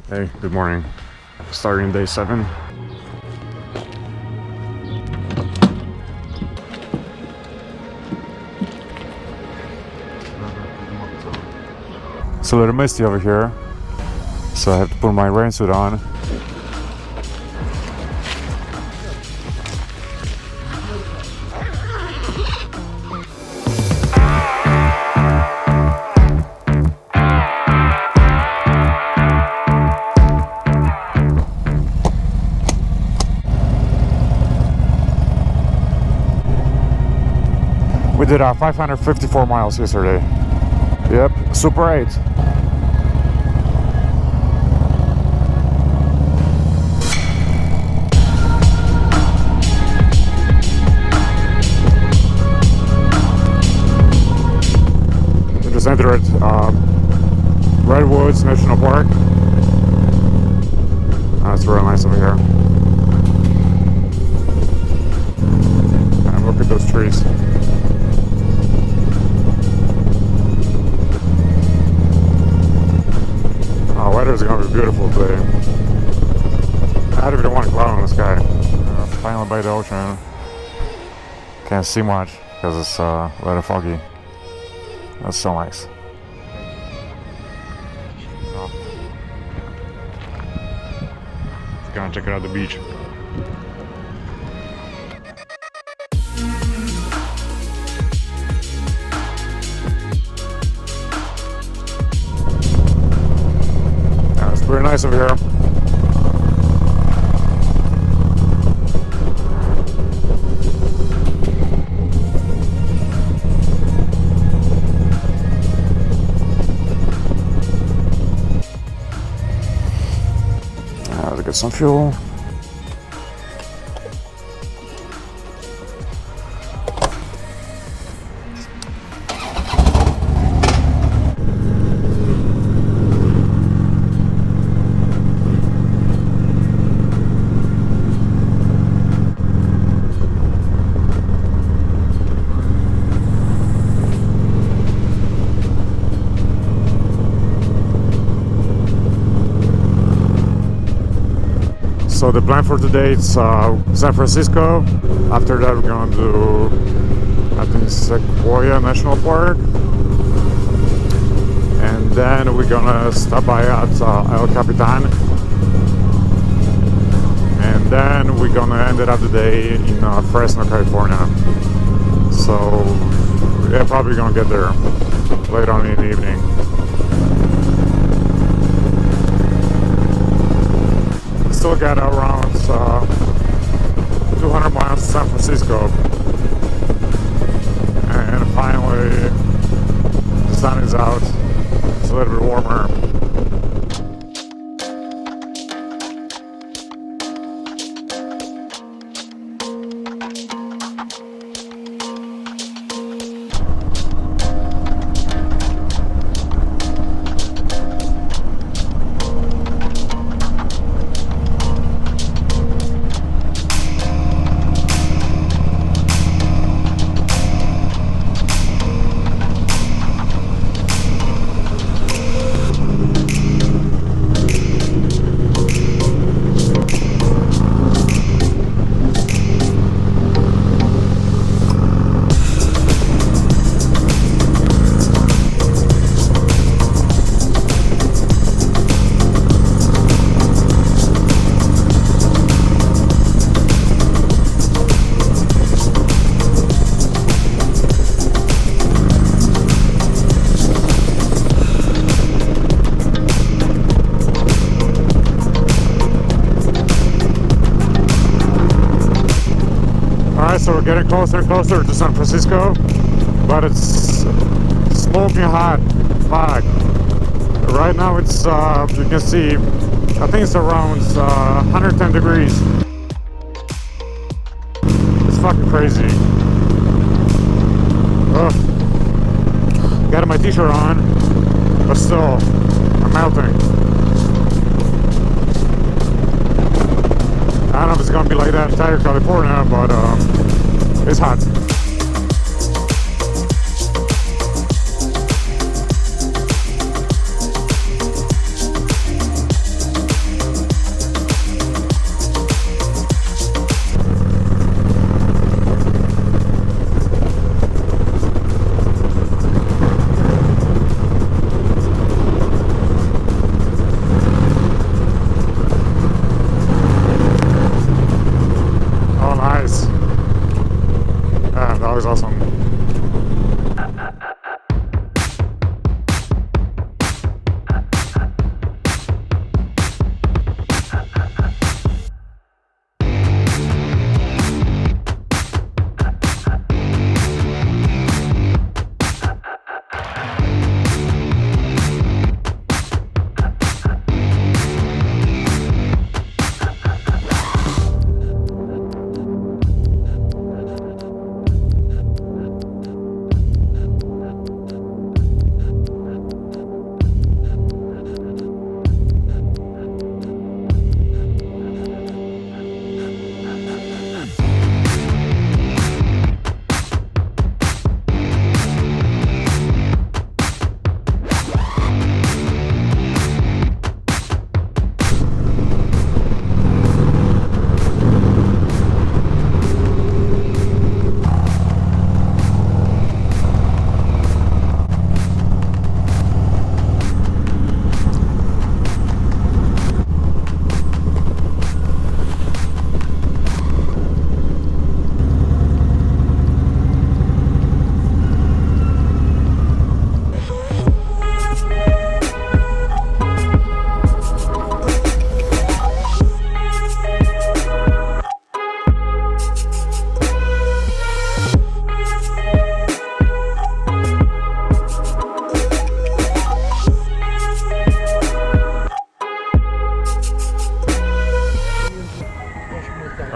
Hey, good morning. Starting day 7. It's a little misty over here, so I have to put my rain suit on. We did 554 miles yesterday. Yep, Super 8. We just entered Redwoods National Park. It's real nice over here. And look at those trees. Weather is going to be beautiful today. I don't even want a cloud in the sky. Finally by the ocean. Can't see much because it's a little foggy. That's so nice. Let's go and check out the beach. Very nice over here. Let's get some fuel. So the plan for today is San Francisco. After that we're going to do, I think, Sequoia National Park. And then we're gonna stop by at El Capitan. And then we're gonna end it up the day in Fresno, California. So yeah, probably gonna get there later on in the evening. Still got around 200 miles to San Francisco, and finally the sun is out. It's a little bit warmer. So we're getting closer and closer to San Francisco, but it's smoking hot fog. Right now it's, you can see, I think it's around 110 degrees. It's fucking crazy. Ugh. Got my t-shirt on, but still, I'm melting. I don't know if it's gonna be like that in entire California, but it's hot.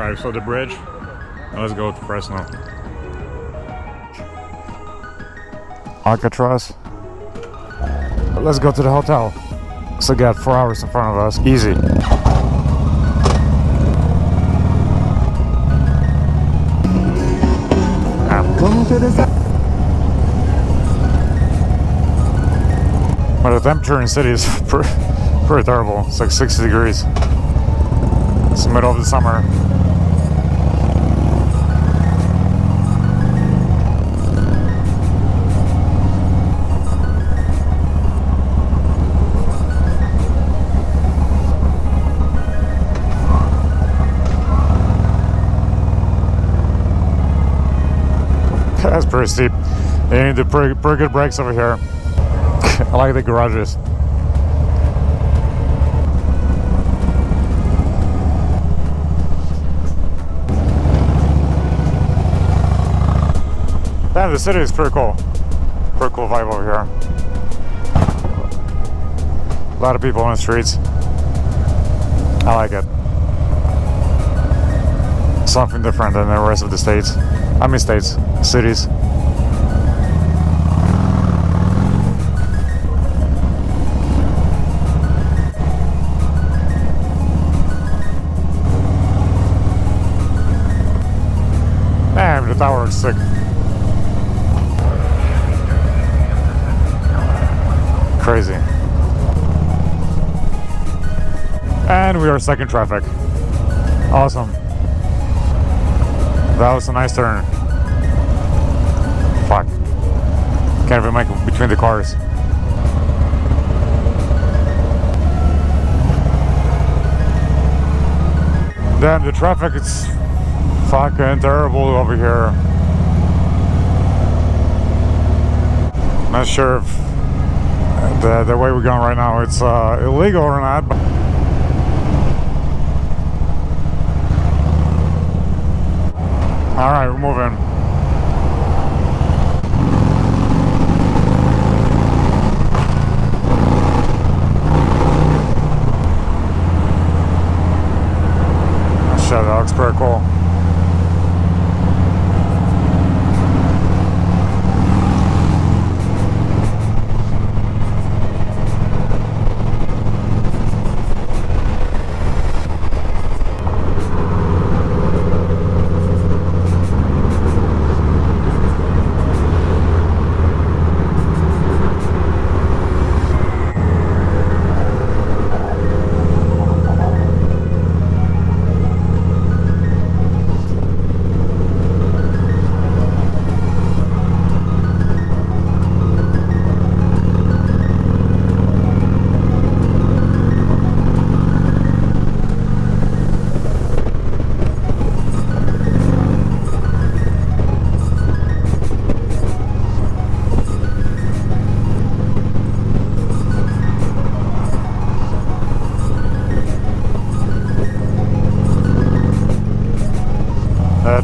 Alright, so the bridge. Now let's go to Fresno. Alcatraz. Let's go to the hotel. So got 4 hours in front of us. Easy. But the temperature in the city is pretty terrible. It's like 60 degrees. It's the middle of the summer. That's pretty steep. You need the pretty good brakes over here. I like the garages. Damn, the city is pretty cool. Pretty cool vibe over here. A lot of people on the streets. I like it. Something different than the rest of the states. I mean states, cities. Damn, the tower is sick. Crazy. And we are stuck in traffic. Awesome. That was a nice turn. Fuck. Can't even make it between the cars. Damn, the traffic is fucking terrible over here. Not sure if the way we're going right now it's illegal or not. But all right, we're moving. Shit, that looks pretty cool.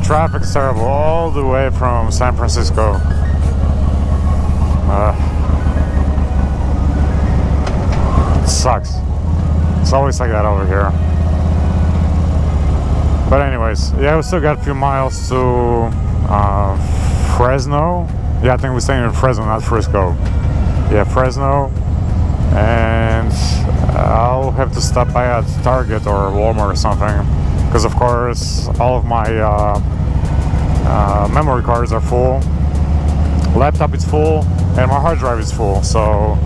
Traffic's terrible all the way from San Francisco. It sucks. It's always like that over here. But anyways, yeah, we still got a few miles to Fresno. Yeah, I think we're staying in Fresno, not Frisco. Yeah, Fresno. And I'll have to stop by at Target or Walmart or something. Because of course, all of my memory cards are full. Laptop is full, and my hard drive is full. So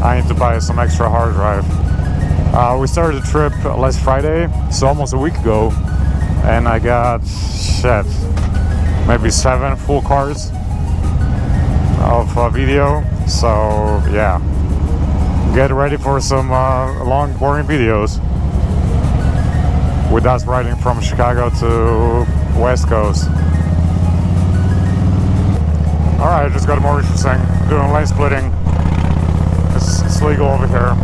I need to buy some extra hard drive. We started the trip last Friday, so almost a week ago, and I got maybe 7 full cards of video. So yeah, get ready for some long, boring videos with us riding from Chicago to West Coast. Alright, just got more interesting. Doing lane splitting. It's legal over here.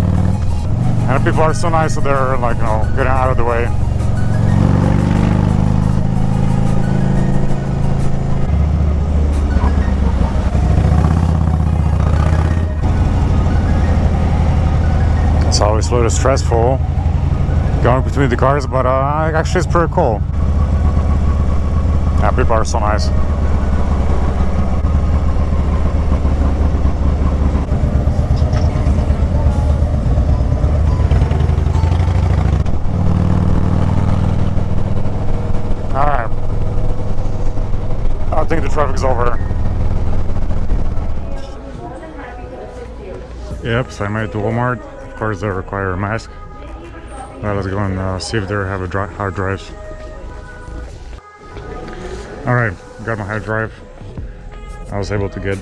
And the people are so nice that they're like, you know, getting out of the way. It's always a little stressful going between the cars, but actually it's pretty cool. Yeah, people are so nice. Alright. I think the traffic's over. Yep, so I made it to Walmart. Of course, they require a mask. Well, let's go and see if they have a hard drive. Alright, got my hard drive. I was able to get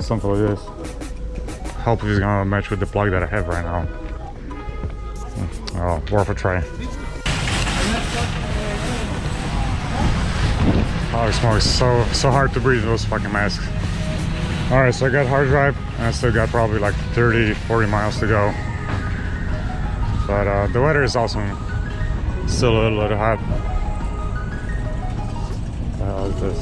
something like this. Hopefully it's gonna match with the plug that I have right now. Oh, worth a try. Holy smokes, so hard to breathe those fucking masks. Alright, so I got hard drive and I still got probably like 30-40 miles to go. But the weather is also still a little hot. What the hell is this?